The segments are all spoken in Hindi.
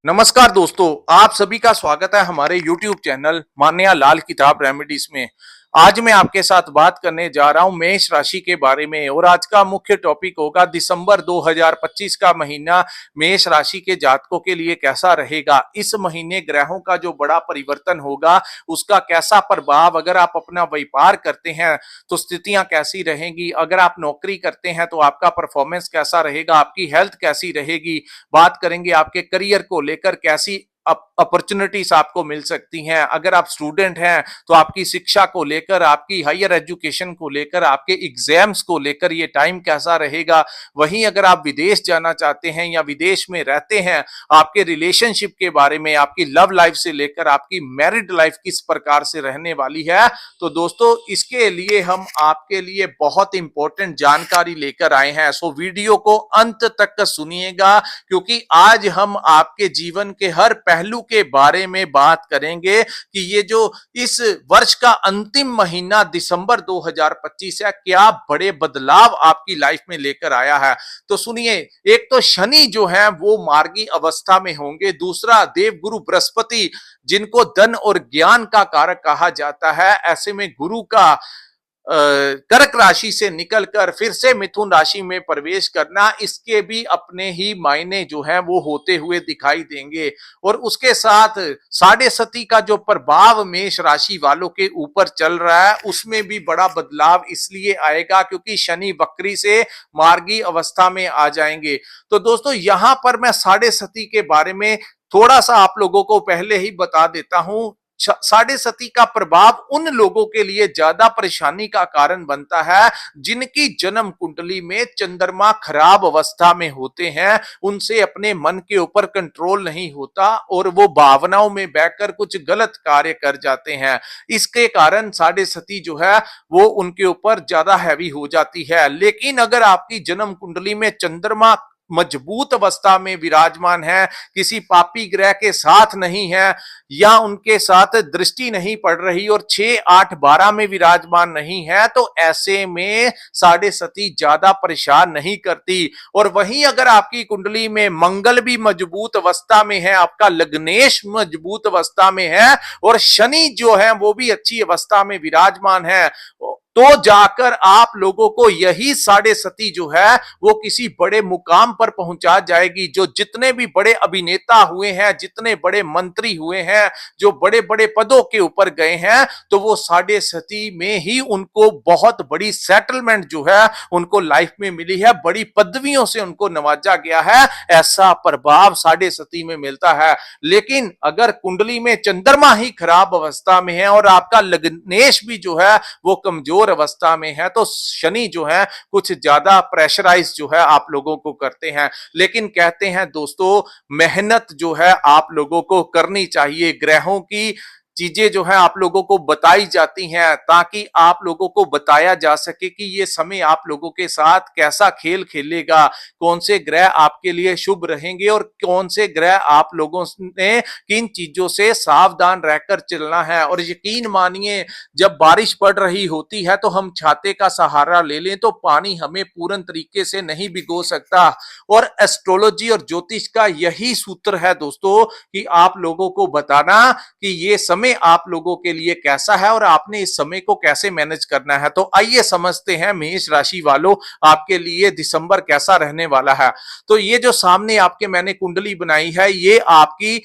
नमस्कार दोस्तों, आप सभी का स्वागत है हमारे YouTube चैनल मान्या लाल किताब रेमेडीज में। आज मैं आपके साथ बात करने जा रहा हूं मेष राशि के बारे में और आज का मुख्य टॉपिक होगा दिसंबर 2025 का महीना मेष राशि के जातकों के लिए कैसा रहेगा। इस महीने ग्रहों का जो बड़ा परिवर्तन होगा उसका कैसा प्रभाव, अगर आप अपना व्यापार करते हैं तो स्थितियां कैसी रहेंगी, अगर आप नौकरी करते हैं तो आपका परफॉर्मेंस कैसा रहेगा, आपकी हेल्थ कैसी रहेगी। बात करेंगे आपके करियर को लेकर कैसी अपॉर्चुनिटीज आपको मिल सकती हैं। अगर आप स्टूडेंट हैं तो आपकी शिक्षा को लेकर, आपकी हायर एजुकेशन को लेकर, आपके एग्जाम्स को लेकर ये टाइम कैसा रहेगा। वहीं अगर आप विदेश जाना चाहते हैं या विदेश में रहते हैं, आपके रिलेशनशिप के बारे में, आपकी लव लाइफ से लेकर आपकी मैरिड लाइफ किस प्रकार से रहने वाली है। तो दोस्तों, इसके लिए हम आपके लिए बहुत इंपॉर्टेंट जानकारी लेकर आए हैं। सो वीडियो को अंत तक सुनिएगा, क्योंकि आज हम आपके जीवन के हर पहलू के बारे में बात करेंगे कि ये जो इस वर्ष का अंतिम महीना दिसंबर 2025 है, क्या बड़े बदलाव आपकी लाइफ में लेकर आया है। तो सुनिए, एक तो शनि जो है वो मार्गी अवस्था में होंगे, दूसरा देवगुरु बृहस्पति जिनको धन और ज्ञान का कारक कहा जाता है, ऐसे में गुरु का कर्क राशि से निकलकर फिर से मिथुन राशि में प्रवेश करना, इसके भी अपने ही मायने जो है वो होते हुए दिखाई देंगे। और उसके साथ साढ़े सती का जो प्रभाव मेष राशि वालों के ऊपर चल रहा है उसमें भी बड़ा बदलाव इसलिए आएगा क्योंकि शनि वक्री से मार्गी अवस्था में आ जाएंगे। तो दोस्तों, यहां पर मैं साढ़े सती के बारे में थोड़ा सा आप लोगों को पहले ही बता देता हूं। साढ़े सती का प्रभाव उन लोगों के लिए ज्यादा परेशानी का कारण बनता है जिनकी जन्म कुंडली में चंद्रमा खराब अवस्था में होते हैं। उनसे अपने मन के ऊपर कंट्रोल नहीं होता और वो भावनाओं में बहकर कुछ गलत कार्य कर जाते हैं। इसके कारण साढ़े सती जो है वो उनके ऊपर ज्यादा हैवी हो जाती है। लेकिन अगर आपकी जन्म कुंडली में चंद्रमा मजबूत अवस्था में विराजमान है, किसी पापी ग्रह के साथ नहीं है या उनके साथ दृष्टि नहीं पड़ रही और 6, 8, 12 में विराजमान नहीं है, तो ऐसे में साढ़े सती ज्यादा परेशान नहीं करती। और वहीं अगर आपकी कुंडली में मंगल भी मजबूत अवस्था में है, आपका लग्नेश मजबूत अवस्था में है और शनि जो है वो भी अच्छी अवस्था में विराजमान है, तो जाकर आप लोगों को यही साढ़े सती जो है वो किसी बड़े मुकाम पर पहुंचा जाएगी। जो जितने भी बड़े अभिनेता हुए हैं, जितने बड़े मंत्री हुए हैं, जो बड़े बड़े पदों के ऊपर गए हैं, तो वो साढ़े सती में ही उनको बहुत बड़ी सेटलमेंट जो है उनको लाइफ में मिली है, बड़ी पदवियों से उनको नवाजा गया है। ऐसा प्रभाव साढ़े सती में मिलता है। लेकिन अगर कुंडली में चंद्रमा ही खराब अवस्था में है और आपका लग्नेश भी जो है वो कमजोर अवस्था में है, तो शनि जो है कुछ ज्यादा प्रेशराइज जो है आप लोगों को करते हैं। लेकिन कहते हैं दोस्तों, मेहनत जो है आप लोगों को करनी चाहिए। ग्रहों की चीजें जो है आप लोगों को बताई जाती हैं ताकि आप लोगों को बताया जा सके कि ये समय आप लोगों के साथ कैसा खेल खेलेगा, कौन से ग्रह आपके लिए शुभ रहेंगे और कौन से ग्रह आप लोगों ने किन चीजों से सावधान रहकर चलना है। और यकीन मानिए, जब बारिश पड़ रही होती है तो हम छाते का सहारा ले लें तो पानी हमें पूर्ण तरीके से नहीं भिगो सकता। और एस्ट्रोलॉजी और ज्योतिष का यही सूत्र है दोस्तों कि आप लोगों को बताना कि ये समय आप लोगों के लिए कैसा है और आपने इस समय को कैसे मैनेज करना है। तो आइए समझते हैं मेष राशि वालों, आपके लिए दिसंबर कैसा रहने वाला है। तो ये जो सामने आपके मैंने कुंडली बनाई है, ये आपकी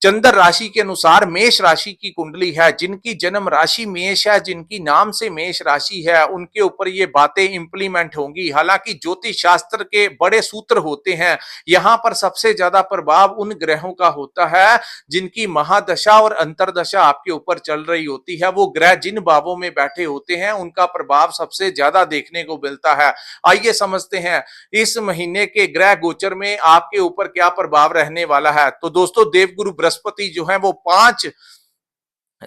चंद्र राशि के अनुसार मेष राशि की कुंडली है। जिनकी जन्म राशि मेष है, जिनकी नाम से मेष राशि है, उनके ऊपर ये बातें इंप्लीमेंट होंगी। हालांकि ज्योतिष शास्त्र के बड़े सूत्र होते हैं, यहां पर सबसे ज्यादा प्रभाव उन ग्रहों का होता है जिनकी महादशा और अंतरदशा आपके ऊपर चल रही होती है। वो ग्रह जिन भावों में बैठे होते हैं उनका प्रभाव सबसे ज्यादा देखने को मिलता है। आइए समझते हैं इस महीने के ग्रह गोचर में आपके ऊपर क्या प्रभाव रहने वाला है। तो दोस्तों, देवगुरु बृहस्पति जो है वो 5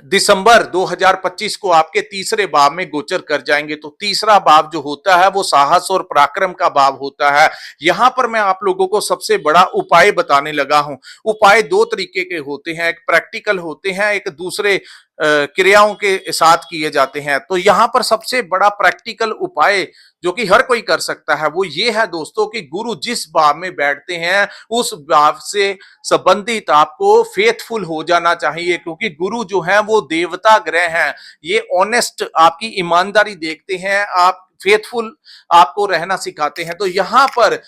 दिसंबर 2025 को आपके तीसरे भाव में गोचर कर जाएंगे। तो तीसरा भाव जो होता है वो साहस और पराक्रम का भाव होता है। यहां पर मैं आप लोगों को सबसे बड़ा उपाय बताने लगा हूं। उपाय दो तरीके के होते हैं, एक प्रैक्टिकल होते हैं, एक दूसरे क्रियाओं के साथ किए जाते हैं। तो यहाँ पर सबसे बड़ा प्रैक्टिकल उपाय जो कि हर कोई कर सकता है वो ये है दोस्तों कि गुरु जिस भाव में बैठते हैं उस भाव से संबंधित आपको फेथफुल हो जाना चाहिए, क्योंकि गुरु जो है वो देवता ग्रह हैं। ये ऑनेस्ट आपकी ईमानदारी देखते हैं, आप फेथफुल आपको रहना सिखाते हैं। तो यहां पर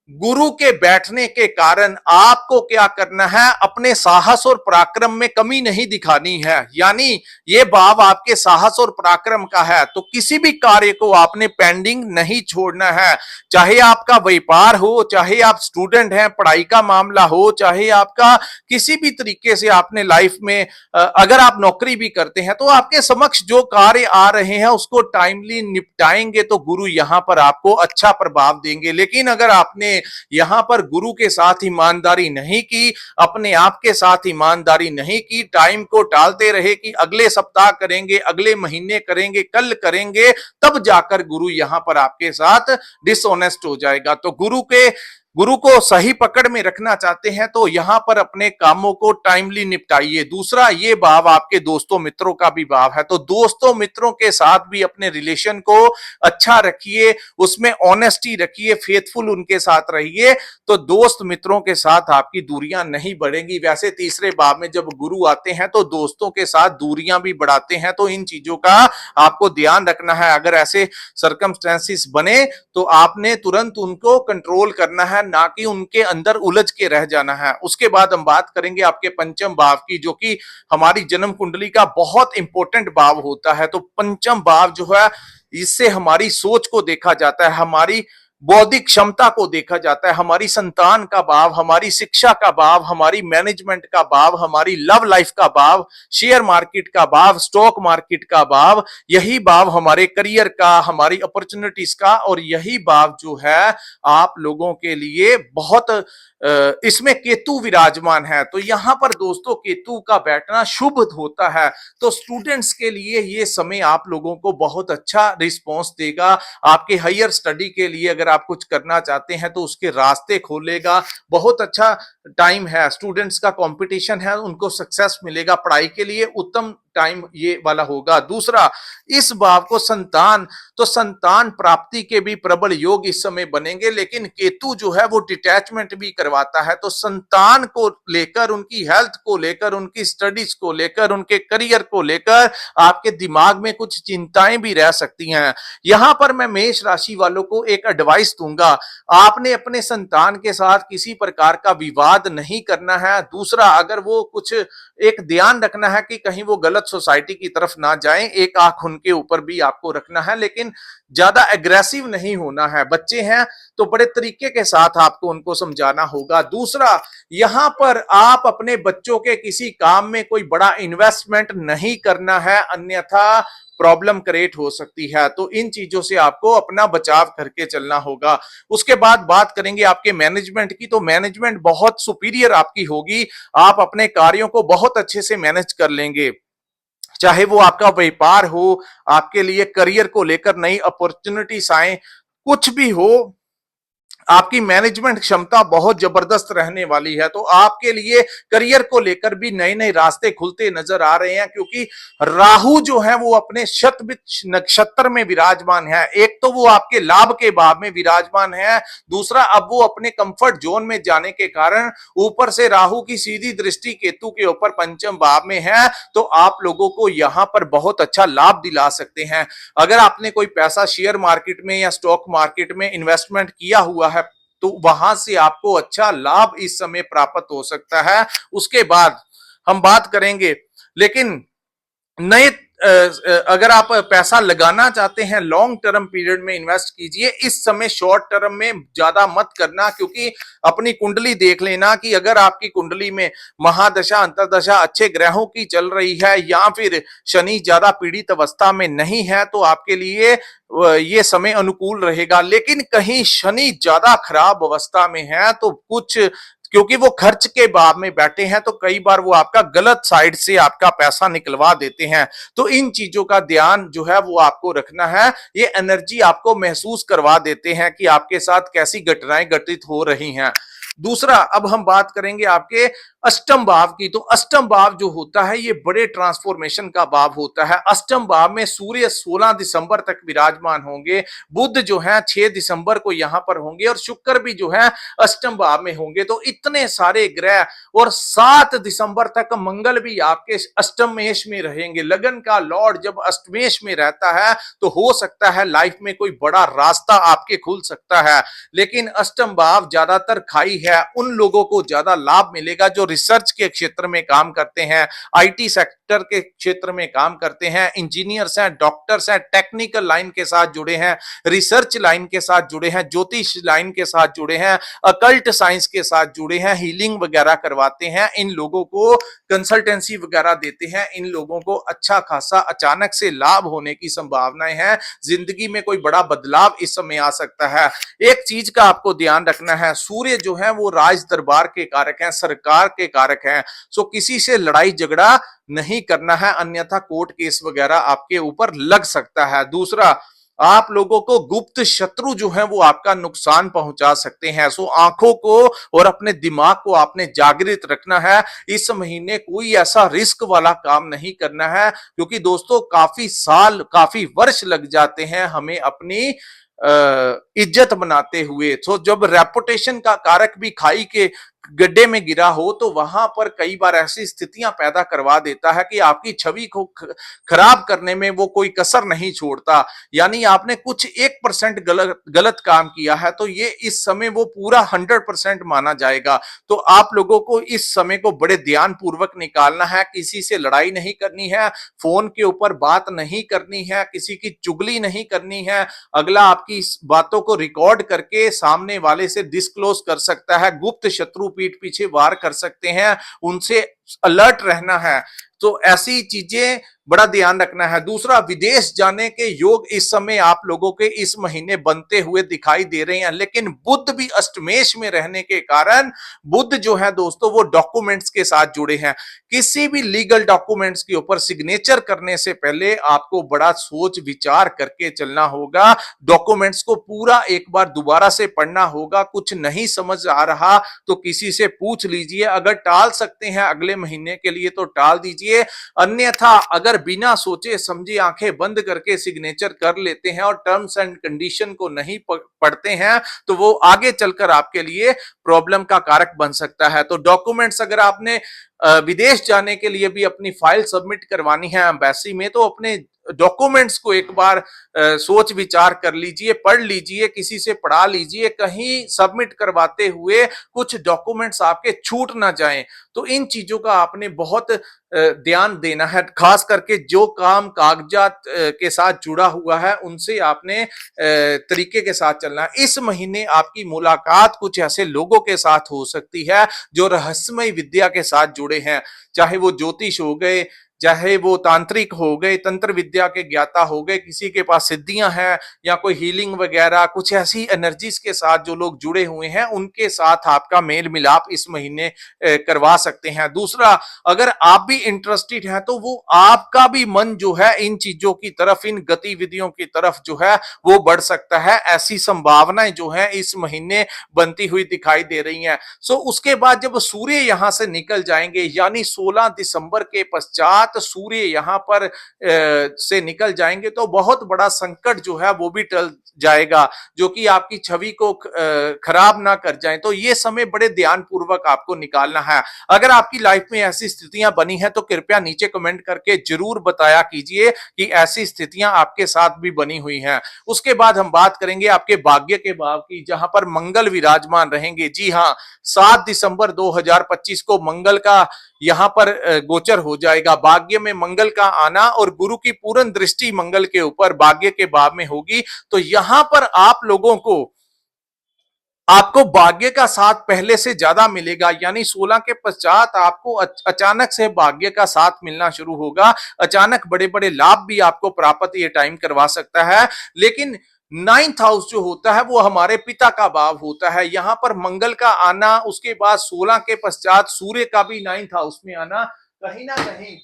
गुरु के बैठने के कारण आपको क्या करना है, अपने साहस और पराक्रम में कमी नहीं दिखानी है। यानी ये भाव आपके साहस और पराक्रम का है, तो किसी भी कार्य को आपने पेंडिंग नहीं छोड़ना है। चाहे आपका व्यापार हो, चाहे आप स्टूडेंट हैं, पढ़ाई का मामला हो, चाहे आपका किसी भी तरीके से आपने लाइफ में अगर आप नौकरी भी करते हैं, तो आपके समक्ष जो कार्य आ रहे हैं उसको टाइमली निपटाएंगे तो गुरु यहां पर आपको अच्छा प्रभाव देंगे। लेकिन अगर आपने यहां पर गुरु के साथ ईमानदारी नहीं की, अपने आप के साथ ईमानदारी नहीं की, टाइम को टालते रहे कि अगले सप्ताह करेंगे, अगले महीने करेंगे, कल करेंगे, तब जाकर गुरु यहां पर आपके साथ डिसऑनेस्ट हो जाएगा। तो गुरु को सही पकड़ में रखना चाहते हैं तो यहां पर अपने कामों को टाइमली निपटाइए। दूसरा, ये भाव आपके दोस्तों मित्रों का भी भाव है, तो दोस्तों मित्रों के साथ भी अपने रिलेशन को अच्छा रखिए, उसमें ऑनेस्टी रखिए, फेथफुल उनके साथ रहिए, तो दोस्त मित्रों के साथ आपकी दूरियां नहीं बढ़ेंगी। वैसे तीसरे भाव में जब गुरु आते हैं तो दोस्तों के साथ दूरियां भी बढ़ाते हैं, तो इन चीजों का आपको ध्यान रखना है। अगर ऐसे सर्कमस्टेंसेस बने तो आपने तुरंत उनको कंट्रोल करना है, ना कि उनके अंदर उलझ के रह जाना है। उसके बाद हम बात करेंगे आपके पंचम भाव की, जो कि हमारी जन्म कुंडली का बहुत इंपॉर्टेंट भाव होता है। तो पंचम भाव जो है, इससे हमारी सोच को देखा जाता है, हमारी बौद्धिक क्षमता को देखा जाता है, हमारी संतान का भाव, हमारी शिक्षा का भाव, हमारी मैनेजमेंट का भाव, हमारी लव लाइफ का भाव, शेयर मार्केट का भाव, स्टॉक मार्केट का भाव, यही भाव हमारे करियर का, हमारी अपॉर्चुनिटीज का, और यही भाव जो है आप लोगों के लिए बहुत इसमें केतु विराजमान है। तो यहां पर दोस्तों केतु का बैठना शुभ होता है, तो स्टूडेंट्स के लिए ये समय आप लोगों को बहुत अच्छा रिस्पॉन्स देगा। आपके हायर स्टडी के लिए अगर आप कुछ करना चाहते हैं तो उसके रास्ते खोलेगा। बहुत अच्छा टाइम है, स्टूडेंट्स का कंपटीशन है, उनको सक्सेस मिलेगा, पढ़ाई के लिए उत्तम टाइम ये वाला होगा। दूसरा, इस भाव को संतान, तो संतान प्राप्ति के भी प्रबल योग इस समय बनेंगे, लेकिन केतु जो है वो डिटैचमेंट भी करवाता है। तो संतान को लेकर, उनकी हेल्थ को लेकर, उनकी स्टडीज को लेकर, उनके करियर को लेकर आपके दिमाग में कुछ चिंताएं भी रह सकती हैं। यहां पर मैं मेष राशि वालों को एक एडवाइस दूंगा, आपने अपने संतान के साथ किसी प्रकार का विवाद नहीं करना है। दूसरा, अगर वो कुछ एक ध्यान रखना है कि कहीं वो गलत सोसाइटी की तरफ ना जाएं, एक आंख उनके ऊपर भी आपको रखना है, लेकिन ज्यादा एग्रेसिव नहीं होना है। बच्चे हैं तो बड़े तरीके के साथ आपको उनको समझाना होगा। दूसरा, यहां पर आप अपने बच्चों के किसी काम में कोई बड़ा इन्वेस्टमेंट नहीं करना है, अन्यथा प्रॉब्लम क्रिएट हो सकती है। तो इन चीजों से आपको अपना बचाव करके चलना होगा। उसके बाद बात करेंगे आपके मैनेजमेंट की, तो मैनेजमेंट बहुत सुपीरियर आपकी होगी, आप अपने कार्यों को बहुत अच्छे से मैनेज कर लेंगे। चाहे वो आपका व्यापार हो, आपके लिए करियर को लेकर नई अपॉर्चुनिटीज आए, कुछ भी हो, आपकी मैनेजमेंट क्षमता बहुत जबरदस्त रहने वाली है। तो आपके लिए करियर को लेकर भी नए नए रास्ते खुलते नजर आ रहे हैं, क्योंकि राहु जो है वो अपने शतभित नक्षत्र में विराजमान है। एक तो वो आपके लाभ के भाव में विराजमान है, दूसरा अब वो अपने कंफर्ट जोन में जाने के कारण ऊपर से राहु की सीधी दृष्टि केतु के ऊपर पंचम भाव में है, तो आप लोगों को यहां पर बहुत अच्छा लाभ दिला सकते हैं। अगर आपने कोई पैसा शेयर मार्केट में या स्टॉक मार्केट में इन्वेस्टमेंट किया हुआ है तो वहां से आपको अच्छा लाभ इस समय प्राप्त हो सकता है। उसके बाद हम बात करेंगे, लेकिन नए अगर आप पैसा लगाना चाहते हैं लॉन्ग टर्म पीरियड में इन्वेस्ट कीजिए, इस समय शॉर्ट टर्म में ज्यादा मत करना, क्योंकि अपनी कुंडली देख लेना कि अगर आपकी कुंडली में महादशा अंतरदशा अच्छे ग्रहों की चल रही है या फिर शनि ज्यादा पीड़ित अवस्था में नहीं है तो आपके लिए ये समय अनुकूल रहेगा। लेकिन कहीं शनि ज्यादा खराब अवस्था में है तो कुछ, क्योंकि वो खर्च के भाव में बैठे हैं, तो कई बार वो आपका गलत साइड से आपका पैसा निकलवा देते हैं। तो इन चीजों का ध्यान जो है वो आपको रखना है। ये एनर्जी आपको महसूस करवा देते हैं कि आपके साथ कैसी घटनाएं घटित हो रही हैं। दूसरा, अब हम बात करेंगे आपके अष्टम भाव की, तो अष्टम भाव जो होता है ये बड़े ट्रांसफॉर्मेशन का भाव होता है। अष्टम भाव में सूर्य 16 दिसंबर तक विराजमान होंगे, बुध जो है 6 दिसंबर को यहां पर होंगे और शुक्र भी जो है अष्टम भाव में होंगे। तो इतने सारे ग्रह, और 7 दिसंबर तक मंगल भी आपके अष्टमेश में रहेंगे। लगन का लॉर्ड जब अष्टमेश में रहता है तो हो सकता है लाइफ में कोई बड़ा रास्ता आपके खुल सकता है। लेकिन अष्टम भाव ज्यादातर खाई है, उन लोगों को ज्यादा लाभ मिलेगा जो रिसर्च के क्षेत्र में काम करते हैं, आईटी सेक्टर के क्षेत्र में काम करते हैं, इंजीनियर्स हैं, डॉक्टर्स हैं, टेक्निकल लाइन के साथ जुड़े हैं, रिसर्च लाइन के साथ जुड़े हैं, ज्योतिष लाइन के साथ जुड़े हैं, अकल्ट साइंस के साथ जुड़े हैं, हीलिंग वगैरह करवाते हैं, इन लोगों को कंसल्टेंसी वगैरह देते हैं, इन लोगों को अच्छा खासा अचानक से लाभ होने की संभावनाएं हैं। जिंदगी में कोई बड़ा बदलाव इस समय आ सकता है। एक चीज का आपको ध्यान रखना है, सूर्य जो है वो राज दरबार के कारक हैं, सरकार के कारक हैं। सो किसी से लड़ाई झगड़ा नहीं करना है, अन्यथा कोर्ट केस वगैरह आपके ऊपर लग सकता है। दूसरा, आप लोगों को गुप्त शत्रु जो है वो आपका नुकसान पहुंचा सकते हैं। सो आंखों को और अपने दिमाग को आपने जागृत रखना है। इस महीने कोई ऐसा रिस्क वाला काम नहीं करना है, क्योंकि दोस्तों काफी साल, काफी वर्ष लग जाते हैं हमें अपनी इज्जत बनाते हुए। तो जब रेपुटेशन का कारक भी खाई के गड्ढे में गिरा हो तो वहां पर कई बार ऐसी स्थितियां पैदा करवा देता है कि आपकी छवि को खराब करने में वो कोई कसर नहीं छोड़ता। यानी आपने कुछ 1% गलत गलत काम किया है तो ये इस समय वो पूरा 100% माना जाएगा। तो आप लोगों को इस समय को बड़े ध्यान पूर्वक निकालना है। किसी से लड़ाई नहीं करनी है, फोन के ऊपर बात नहीं करनी है, किसी की चुगली नहीं करनी है। अगला आपकी इस बातों को रिकॉर्ड करके सामने वाले से डिस्क्लोज कर सकता है, गुप्त शत्रु पीठ पीछे वार कर सकते हैं, उनसे अलर्ट रहना है। तो ऐसी चीजें बड़ा ध्यान रखना है। दूसरा, विदेश जाने के योग इस समय आप लोगों के इस महीने बनते हुए दिखाई दे रहे हैं, लेकिन बुध भी अष्टमेश में रहने के कारण बुध जो है दोस्तों वो डॉक्यूमेंट्स के साथ जुड़े हैं। किसी भी लीगल डॉक्यूमेंट्स के ऊपर सिग्नेचर करने से पहले आपको बड़ा सोच विचार करके चलना होगा। डॉक्यूमेंट्स को पूरा एक बार दोबारा से पढ़ना होगा। कुछ नहीं समझ आ रहा तो किसी से पूछ लीजिए। अगर टाल सकते हैं अगले महीने के लिए तो टाल दीजिए, अन्यथा अगर बिना सोचे समझे आंखें बंद करके सिग्नेचर कर लेते हैं और टर्म्स एंड कंडीशन को नहीं पढ़ते हैं तो वो आगे चलकर आपके लिए प्रॉब्लम का कारक बन सकता है। तो डॉक्यूमेंट्स अगर आपने विदेश जाने के लिए भी अपनी फाइल सबमिट करवानी है एम्बेसी में तो अपने डॉक्यूमेंट्स को एक बार सोच विचार कर लीजिए, पढ़ लीजिए, किसी से पढ़ा लीजिए, कहीं सबमिट करवाते हुए कुछ डॉक्यूमेंट्स आपके छूट ना जाएं। तो इन चीजों का आपने बहुत ध्यान देना है। खास करके जो काम कागजात के साथ जुड़ा हुआ है उनसे आपने तरीके के साथ चलना है। इस महीने आपकी मुलाकात कुछ ऐसे लोगों के साथ हो सकती है जो रहस्यमय विद्या के साथ जुड़े हैं, चाहे वो ज्योतिष हो गए, चाहे वो तांत्रिक हो गए, तंत्र विद्या के ज्ञाता हो गए, किसी के पास सिद्धियां हैं या कोई हीलिंग वगैरह, कुछ ऐसी एनर्जीज के साथ जो लोग जुड़े हुए हैं उनके साथ आपका मेल मिलाप इस महीने करवा सकते हैं। दूसरा, अगर आप भी इंटरेस्टेड हैं तो वो आपका भी मन जो है इन चीजों की तरफ, इन गतिविधियों की तरफ जो है वो बढ़ सकता है। ऐसी संभावनाएं जो है इस महीने बनती हुई दिखाई दे रही हैं। सो उसके बाद जब सूर्य यहां से निकल जाएंगे, यानी 16 दिसंबर के पश्चात सूर्य यहां पर से निकल जाएंगे तो बहुत बड़ा संकट जो है वो भी टल जाएगा, जो कि आपकी छवि को खराब ना कर जाए। तो ये समय बड़े ध्यान पूर्वक आपको निकालना है। अगर आपकी लाइफ में ऐसी स्थितियां बनी है तो कृपया नीचे कमेंट करके जरूर बताया कीजिए कि ऐसी स्थितियां आपके साथ भी बनी हुई हैं। उसके बाद हम बात करेंगे आपके भाग्य के भाव की, जहां पर मंगल विराजमान रहेंगे। जी हां, 7 दिसंबर 2025 को मंगल का यहां पर गोचर हो जाएगा। भाग्य में मंगल का आना और गुरु की पूर्ण दृष्टि मंगल के ऊपर भाग्य के भाव में होगी। तो यहां पर आप लोगों को, आपको भाग्य का साथ पहले से ज्यादा मिलेगा, यानी 16 के पश्चात आपको अचानक से भाग्य का साथ मिलना शुरू होगा। अचानक बड़े बड़े लाभ भी आपको प्राप्त ये टाइम करवा सकता है। लेकिन 9th हाउस जो होता है वो हमारे पिता का भाव होता है। यहां पर मंगल का आना, उसके बाद 16 के पश्चात सूर्य का भी 9th हाउस में आना कहीं ना कहीं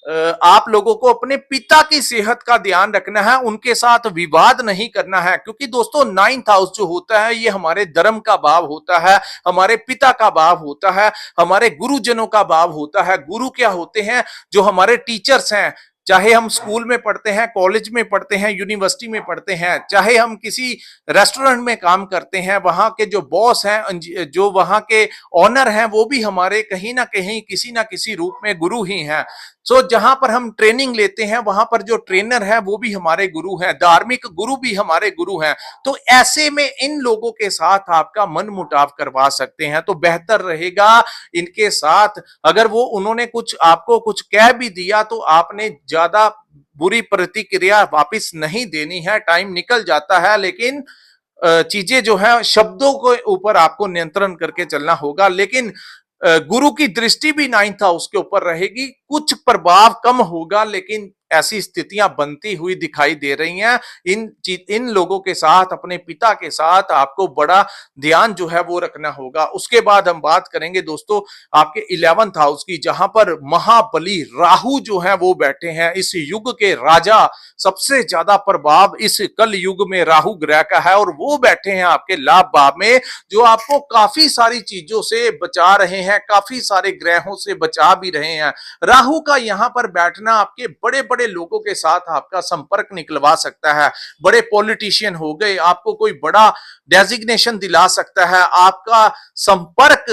आप लोगों को अपने पिता की सेहत का ध्यान रखना है, उनके साथ विवाद नहीं करना है, क्योंकि दोस्तों 9th हाउस जो होता है ये हमारे धर्म का भाव होता है, हमारे पिता का भाव होता है, हमारे गुरुजनों का भाव होता है। गुरु क्या होते हैं? जो हमारे टीचर्स हैं, चाहे हम स्कूल में पढ़ते हैं, कॉलेज में पढ़ते हैं, यूनिवर्सिटी में पढ़ते हैं, चाहे हम किसी रेस्टोरेंट में काम करते हैं, वहां के जो बॉस हैं, जो वहां के ऑनर हैं, वो भी हमारे कहीं ना कहीं किसी ना किसी रूप में गुरु ही हैं। सो जहां पर हम ट्रेनिंग लेते हैं, वहां पर जो ट्रेनर है वो भी हमारे गुरु हैं, धार्मिक गुरु भी हमारे गुरु हैं। तो ऐसे में इन लोगों के साथ आपका मन मुटाव करवा सकते हैं, तो बेहतर रहेगा इनके साथ, अगर वो उन्होंने कुछ आपको कुछ कह भी दिया तो आपने ज्यादा बुरी प्रतिक्रिया वापस नहीं देनी है। टाइम निकल जाता है, लेकिन चीजें जो है शब्दों के ऊपर आपको नियंत्रण करके चलना होगा। लेकिन गुरु की दृष्टि भी 9th हाउस के ऊपर रहेगी, कुछ प्रभाव कम होगा, लेकिन ऐसी स्थितियां बनती हुई दिखाई दे रही हैं। इन लोगों के साथ, अपने पिता के साथ आपको बड़ा ध्यान जो है वो रखना होगा। उसके बाद हम बात करेंगे दोस्तों आपके 11th हाउस की, जहां पर महाबली राहु जो है वो बैठे हैं, इस युग के राजा। सबसे ज्यादा प्रभाव इस कल युग में राहु ग्रह का है, और वो बैठे हैं आपके लाभ भाव में, जो आपको काफी सारी चीजों से बचा रहे हैं, काफी सारे ग्रहों से बचा भी रहे हैं। राहु का यहां पर बैठना आपके बड़े बड़े लोगों के साथ आपका संपर्क निकलवा सकता है। बड़े पॉलिटिशियन हो गए, आपको कोई बड़ा डेजिग्नेशन दिला सकता है, आपका संपर्क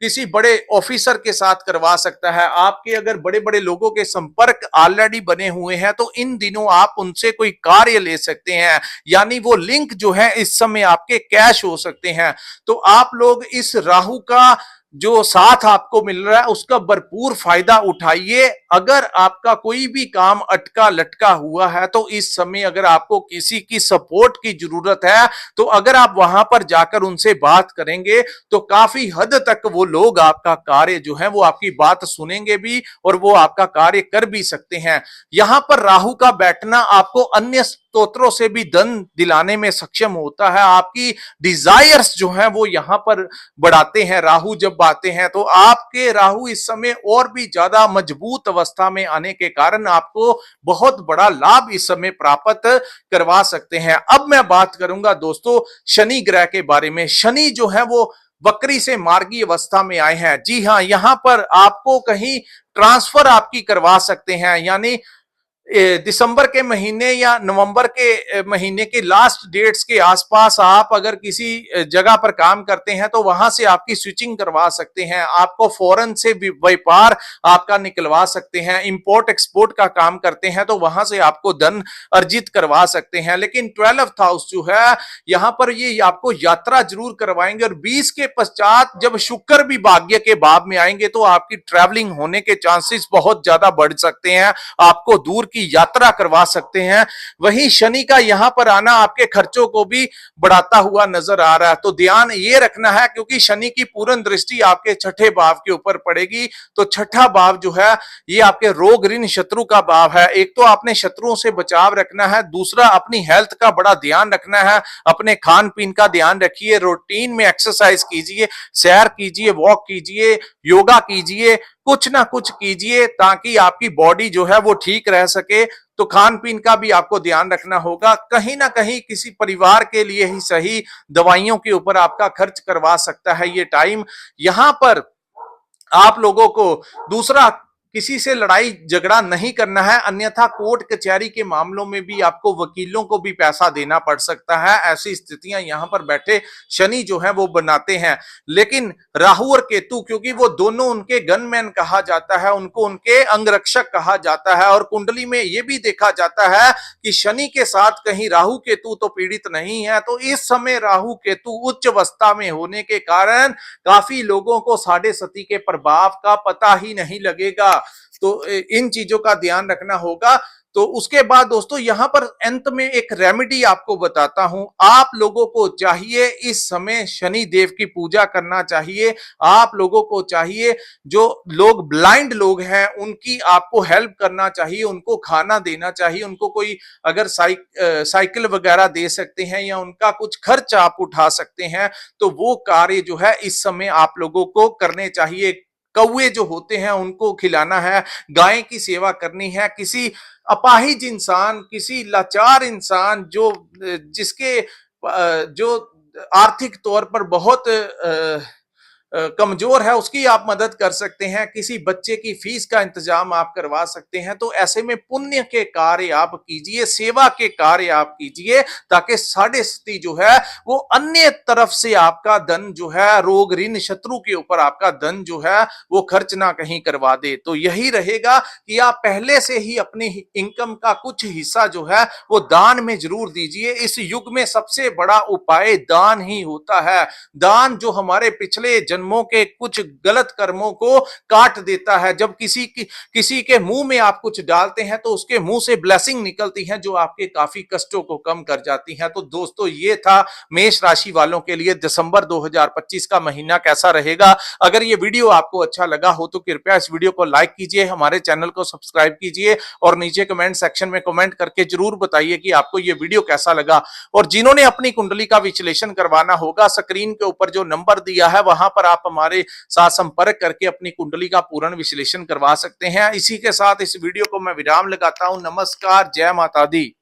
किसी बड़े ऑफिसर के साथ करवा सकता है। आपके अगर बड़े बड़े लोगों के संपर्क ऑलरेडी बने हुए हैं, तो इन दिनों आप उनसे कोई कार्य ले सकते हैं, यानी वो लिंक जो है इस समय आपके कैश हो सकते हैं। तो आप लोग इस राहु का जो साथ आपको मिल रहा है उसका भरपूर फायदा उठाइए। अगर आपका कोई भी काम अटका लटका हुआ है, तो इस समय अगर आपको किसी की सपोर्ट की जरूरत है, तो अगर आप वहां पर जाकर उनसे बात करेंगे, तो काफी हद तक वो लोग आपका कार्य जो है वो आपकी बात सुनेंगे भी, और वो आपका कार्य कर भी सकते हैं। यहां पर राहु का बैठना आपको अन्य स्तोत्रों से भी धन दिलाने में सक्षम होता है। आपकी डिजायर्स जो है वो यहां पर बढ़ाते हैं राहु जब आते हैं। तो आपके राहु इस समय और भी ज्यादा मजबूत अवस्था में आने के कारण आपको बहुत बड़ा लाभ इस समय प्राप्त करवा सकते हैं। अब मैं बात करूंगा दोस्तों शनि ग्रह के बारे में। शनि जो है वो वक्री से मार्गी अवस्था में आए हैं। जी हां, यहां पर आपको कहीं ट्रांसफर आपकी करवा सकते हैं, यानी दिसंबर के महीने या नवंबर के महीने के लास्ट डेट्स के आसपास आप अगर किसी जगह पर काम करते हैं, तो वहां से आपकी स्विचिंग करवा सकते हैं। आपको फॉरेन से व्यापार आपका निकलवा सकते हैं। इंपोर्ट एक्सपोर्ट का काम करते हैं, तो वहां से आपको धन अर्जित करवा सकते हैं। लेकिन 12th हाउस जो है, यहां पर ये आपको यात्रा जरूर करवाएंगे, और 20 के पश्चात जब शुक्र भी भाग्य के भाव में आएंगे, तो आपकी ट्रैवलिंग होने के चांसेस बहुत ज्यादा बढ़ सकते हैं, आपको दूर की यात्रा करवा सकते हैं। वहीं शनि का यहां पर आना आपके खर्चों को भी बढ़ाता हुआ नजर आ रहा है, तो ध्यान ये रखना है, क्योंकि शनि की पूर्ण दृष्टि आपके छठे भाव के ऊपर पड़ेगी। तो छठा भाव जो है ये आपके रोग ऋण शत्रु का भाव है। एक तो आपने शत्रुओं से बचाव रखना है, दूसरा अपनी हेल्थ का बड़ा ध्यान रखना है, अपने खान पीन का ध्यान रखिए, रूटीन में एक्सरसाइज कीजिए, सैर कीजिए, वॉक कीजिए, योगा कीजिए, कुछ ना कुछ कीजिए, ताकि आपकी बॉडी जो है वो ठीक रह सके। तो खान पीन का भी आपको ध्यान रखना होगा। कहीं ना कहीं किसी परिवार के लिए ही सही दवाइयों के ऊपर आपका खर्च करवा सकता है ये टाइम। यहां पर आप लोगों को दूसरा, किसी से लड़ाई झगड़ा नहीं करना है, अन्यथा कोर्ट कचहरी के मामलों में भी आपको वकीलों को भी पैसा देना पड़ सकता है। ऐसी स्थितियां यहां पर बैठे शनि जो है वो बनाते हैं। लेकिन राहु और केतु, क्योंकि वो दोनों उनके गनमैन कहा जाता है, उनको उनके अंगरक्षक कहा जाता है, और कुंडली में ये भी देखा जाता है कि शनि के साथ कहीं राहु केतु तो पीड़ित नहीं है। तो इस समय राहु केतु उच्च अवस्था में होने के कारण काफी लोगों को साढ़े सती के प्रभाव का पता ही नहीं लगेगा। तो इन चीजों का ध्यान रखना होगा। तो उसके बाद दोस्तों यहां पर अंत में एक रेमेडी आपको बताता हूं। आप लोगों को चाहिए इस समय शनि देव की पूजा करना चाहिए। आप लोगों को चाहिए, जो लोग ब्लाइंड लोग हैं उनकी आपको हेल्प करना चाहिए, उनको खाना देना चाहिए, उनको कोई अगर साइकिल वगैरह दे सकते हैं, या उनका कुछ खर्च आप उठा सकते हैं, तो वो कार्य जो है इस समय आप लोगों को करने चाहिए। कौवे जो होते हैं उनको खिलाना है, गाय की सेवा करनी है, किसी अपाहिज इंसान, किसी लाचार इंसान जिसके जो आर्थिक तौर पर बहुत कमजोर है, उसकी आप मदद कर सकते हैं, किसी बच्चे की फीस का इंतजाम आप करवा सकते हैं। तो ऐसे में पुण्य के कार्य आप कीजिए, सेवा के कार्य आप कीजिए, ताकि साढ़े सती जो है वो अन्य तरफ से आपका धन जो है, रोग ऋण शत्रु के ऊपर आपका धन जो है वो खर्च ना कहीं करवा दे। तो यही रहेगा कि आप पहले से ही अपनी इनकम का कुछ हिस्सा जो है वो दान में जरूर दीजिए। इस युग में सबसे बड़ा उपाय दान ही होता है। दान जो हमारे पिछले जन्मों के कुछ गलत कर्मों को काट देता है। जब किसी के मुंह में आप कुछ डालते हैं तो उसके मुंह से ब्लेसिंग निकलती है जो आपके काफी कष्टों को कम कर जाती है। तो दोस्तों, ये था मेष राशि वालों के लिए दिसंबर 2025 का महीना कैसा रहेगा। अगर ये वीडियो आपको अच्छा लगा हो तो कृपया इस वीडियो को लाइक कीजिए, हमारे चैनल को सब्सक्राइब कीजिए और नीचे कमेंट सेक्शन में कमेंट करके जरूर बताइए कि आपको ये वीडियो कैसा लगा। और जिन्होंने अपनी कुंडली का विश्लेषण करवाना होगा, स्क्रीन के ऊपर जो नंबर दिया है वहां पर आप हमारे साथ संपर्क करके अपनी कुंडली का पूर्ण विश्लेषण करवा सकते हैं। इसी के साथ इस वीडियो को मैं विराम लगाता हूं। नमस्कार, जय माता दी।